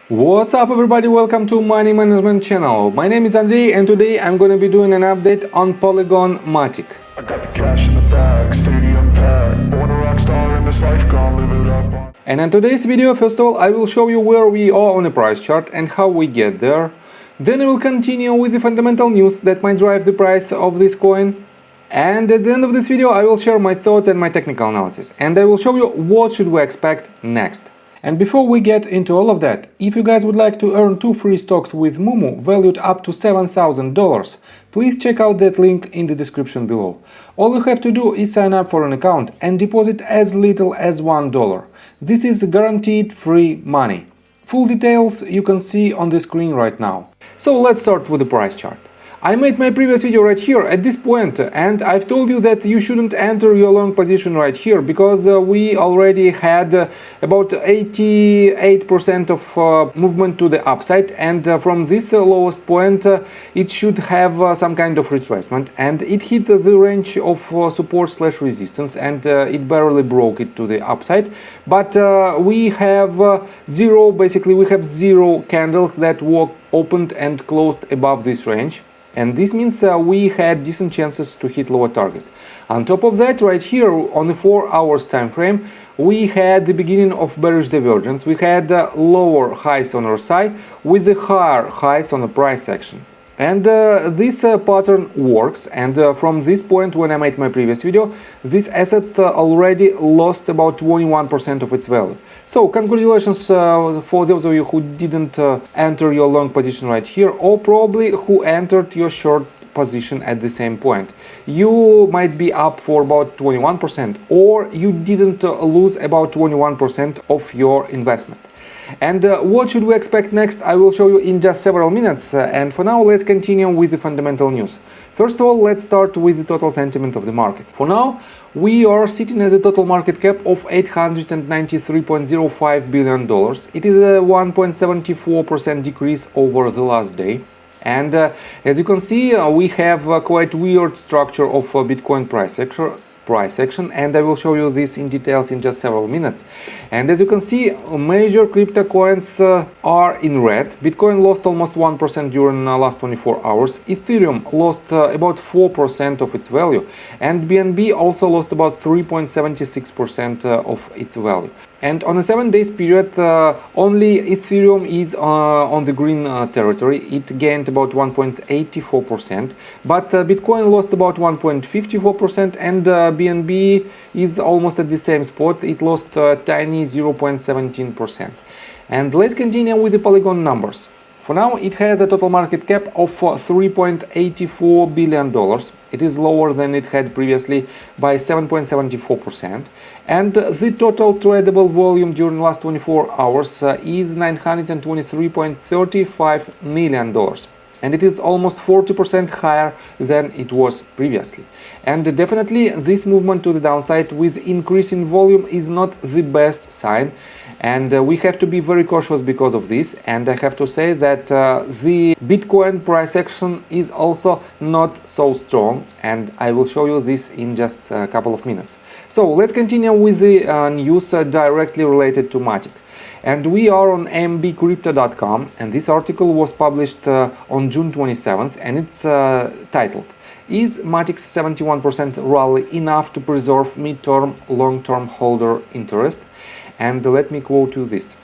What's up everybody, welcome to Money Management channel. My name is Andrei and today I'm going to be doing an update on Polygon Matic. I got the cash in the bag, stadium packed. Born a rock star in this life, gonna live it up. And in today's video, first of all, I will show you where we are on the price chart and how we get there. Then I will continue with the fundamental news that might drive the price of this coin. And at the end of this video, I will share my thoughts and my technical analysis. And I will show you what should we expect next. And before we get into all of that, if you guys would like to earn 2 free stocks with Moomoo valued up to $7,000, please check out that link in the description below. All you have to do is sign up for an account and deposit as little as $1. This is guaranteed free money. Full details you can see on the screen right now. So let's start with the price chart. I made my previous video right here at this point and I've told you that you shouldn't enter your long position right here because we already had about 88% of movement to the upside, and from this lowest point it should have some kind of retracement, and it hit the range of support/resistance and it barely broke it to the upside, but we have zero candles that opened and closed above this range. And this means we had decent chances to hit lower targets. On top of that, right here on the 4 hours time frame, we had the beginning of bearish divergence. We had lower highs on RSI with the higher highs on the price action. And this pattern works, and from this point when I made my previous video, this asset already lost about 21% of its value. So congratulations for those of you who didn't enter your long position right here, or probably who entered your short position at the same point. You might be up for about 21%, or you didn't lose about 21% of your investment. And what should we expect next, I will show you in just several minutes, and for now let's continue with the fundamental news. First of all, let's start with the total sentiment of the market. For now, we are sitting at a total market cap of $893.05 billion. It is a 1.74% decrease over the last day. And as you can see, we have a quite weird structure of Bitcoin price action, and I will show you this in details in just several minutes. And as you can see, major crypto coins are in red. Bitcoin lost almost 1% during the last 24 hours. Ethereum lost about 4% of its value, and BNB also lost about 3.76% of its value. And on a 7 days period, only Ethereum is on the green territory. It gained about 1.84%, but Bitcoin lost about 1.54%, and BNB is almost at the same spot. It lost tiny 0.17%. And let's continue with the Polygon numbers. For now, it has a total market cap of $3.84 billion. It is lower than it had previously by 7.74%. And the total tradable volume during the last 24 hours is $923.35 million. And it is almost 40% higher than it was previously. And definitely this movement to the downside with increasing volume is not the best sign, and we have to be very cautious because of this. And I have to say that the Bitcoin price action is also not so strong, and I will show you this in just a couple of minutes. So let's continue with the news directly related to Matic. And we are on mbcrypto.com, and this article was published on June 27th, and it's titled, "Is Matic's 71% rally enough to preserve mid-term, long-term holder interest?" And let me quote you this.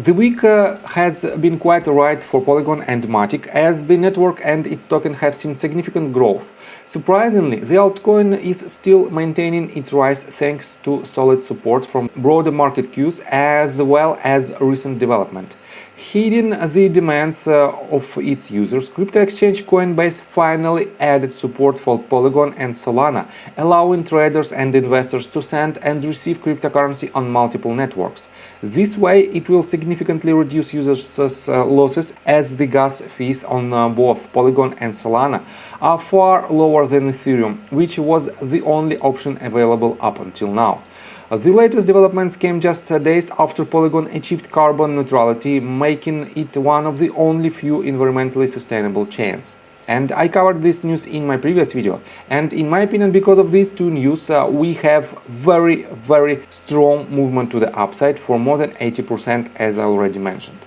The week has been quite alright for Polygon and Matic, as the network and its token have seen significant growth. Surprisingly, the altcoin is still maintaining its rise thanks to solid support from broader market cues as well as recent development. Heeding the demands of its users, crypto exchange Coinbase finally added support for Polygon and Solana, allowing traders and investors to send and receive cryptocurrency on multiple networks. This way, it will significantly reduce users' losses, as the gas fees on both Polygon and Solana are far lower than Ethereum, which was the only option available up until now. The latest developments came just days after Polygon achieved carbon neutrality, making it one of the only few environmentally sustainable chains. And I covered this news in my previous video. And in my opinion, because of these two news, we have very strong movement to the upside for more than 80%, as I already mentioned.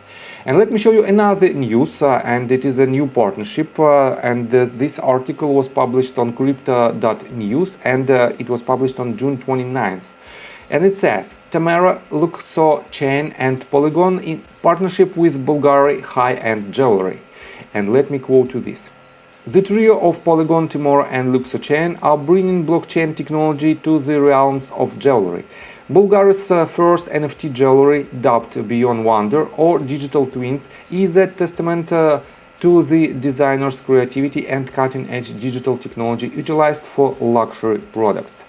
And let me show you another news, and it is a new partnership, this article was published on crypto.news, and it was published on June 29th. And it says, Tamara, Luxo Chain and Polygon in partnership with Bulgari high-end jewelry. And let me quote you this. The trio of Polygon, Timor and Luxo Chain are bringing blockchain technology to the realms of jewelry. Bulgari's first NFT jewelry, dubbed Beyond Wonder or Digital Twins, is a testament to the designer's creativity and cutting-edge digital technology utilized for luxury products.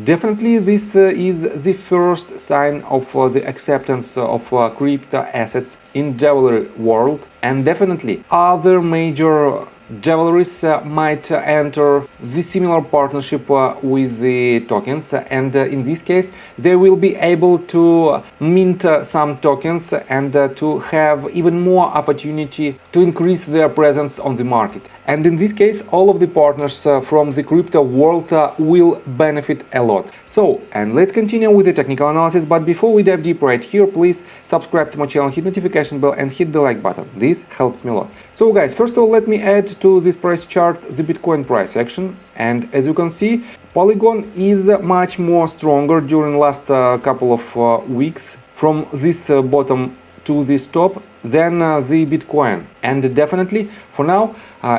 Definitely this is the first sign of the acceptance of crypto assets in jewelry world, and definitely other major jewelries might enter the similar partnership with the tokens, and in this case they will be able to mint some tokens and to have even more opportunity to increase their presence on the market. And in this case all of the partners from the crypto world will benefit a lot. So, and let's continue with the technical analysis, but before we dive deep right here, please subscribe to my channel, hit notification bell and hit the like button. This helps me a lot. So guys, first of all, let me add to this price chart the Bitcoin price action, and as you can see, Polygon is much more stronger during last couple of weeks from this bottom to this top than the Bitcoin, and definitely for now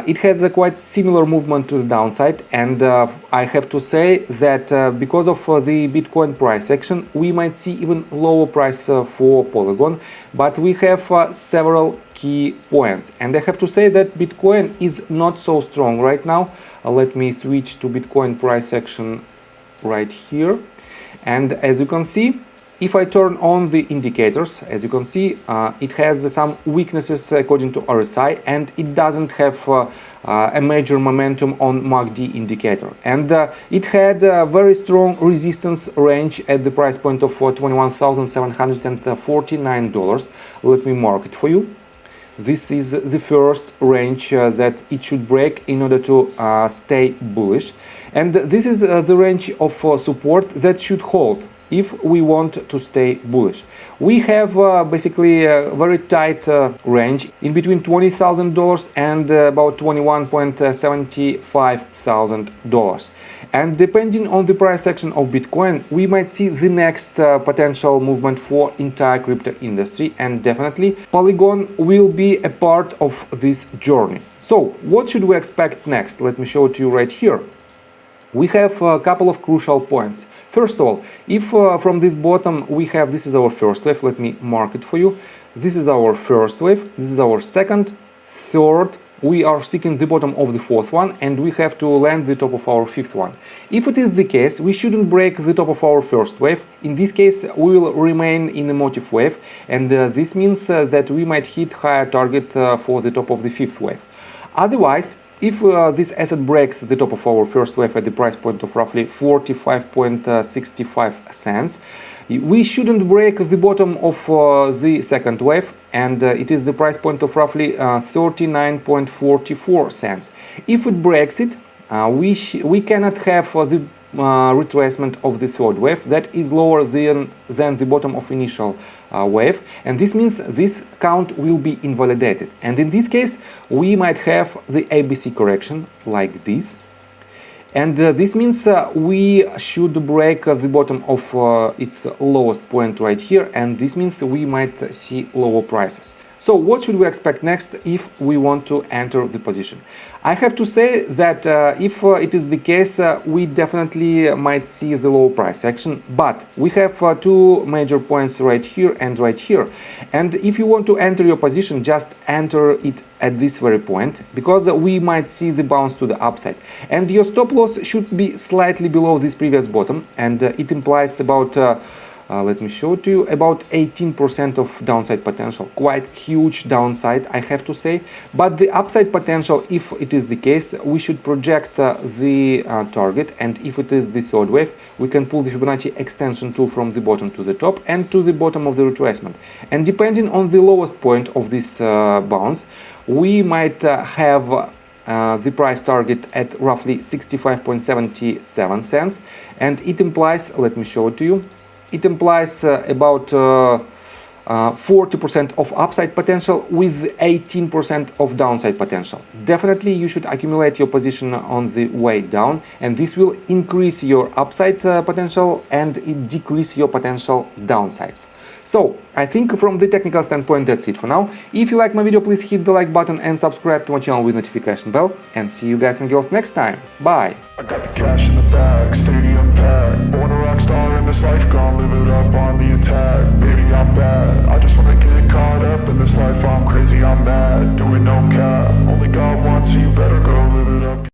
it has a quite similar movement to the downside, and I have to say that because of the Bitcoin price action we might see even lower price for Polygon, but we have several key points, and I have to say that Bitcoin is not so strong right now. Let me switch to Bitcoin price action right here, and as you can see, if I turn on the indicators, as you can see, it has some weaknesses according to RSI, and it doesn't have a major momentum on MACD indicator. And it had a very strong resistance range at the price point of $21,749. Let me mark it for you. This is the first range that it should break in order to stay bullish. And this is the range of support that should hold if we want to stay bullish. We have basically a very tight range in between $20,000 and about $21,75000. And depending on the price action of Bitcoin, we might see the next potential movement for entire crypto industry, and definitely Polygon will be a part of this journey. So what should we expect next? Let me show it to you right here. We have a couple of crucial points. First of all, if from this bottom we have, this is our first wave, let me mark it for you. This is our first wave, this is our second, third, we are seeking the bottom of the fourth one, and we have to land the top of our fifth one. If it is the case, we shouldn't break the top of our first wave. In this case, we will remain in a motive wave, and this means that we might hit higher target for the top of the fifth wave. Otherwise, if this asset breaks the top of our first wave at the price point of roughly 45.65 cents, we shouldn't break the bottom of the second wave, and it is the price point of roughly 39.44 cents. If it breaks it, we cannot have the retracement of the third wave that is lower than the bottom of initial wave, and this means this count will be invalidated, and in this case we might have the ABC correction like this, and this means we should break the bottom of its lowest point right here, and this means we might see lower prices. So what should we expect next if we want to enter the position? I have to say that if it is the case, we definitely might see the low price action, but we have two major points right here and right here. And if you want to enter your position, just enter it at this very point, because we might see the bounce to the upside. And your stop loss should be slightly below this previous bottom, and it implies about let me show it to you, about 18% of downside potential. Quite huge downside, I have to say, but the upside potential, if it is the case, we should project the target, and if it is the third wave, we can pull the Fibonacci extension tool from the bottom to the top and to the bottom of the retracement, and depending on the lowest point of this bounce, we might have the price target at roughly 65.77 cents, and it implies, let me show it to you, it implies about 40% of upside potential with 18% of downside potential. Definitely you should accumulate your position on the way down, and this will increase your upside potential and it decrease your potential downsides. So, I think from the technical standpoint that's it for now. If you like my video, please hit the like button and subscribe to my channel with notification bell. And see you guys and girls next time. Bye! I got the cash in the bag, stadium packed. Born a rock star in this life, gonna live it up.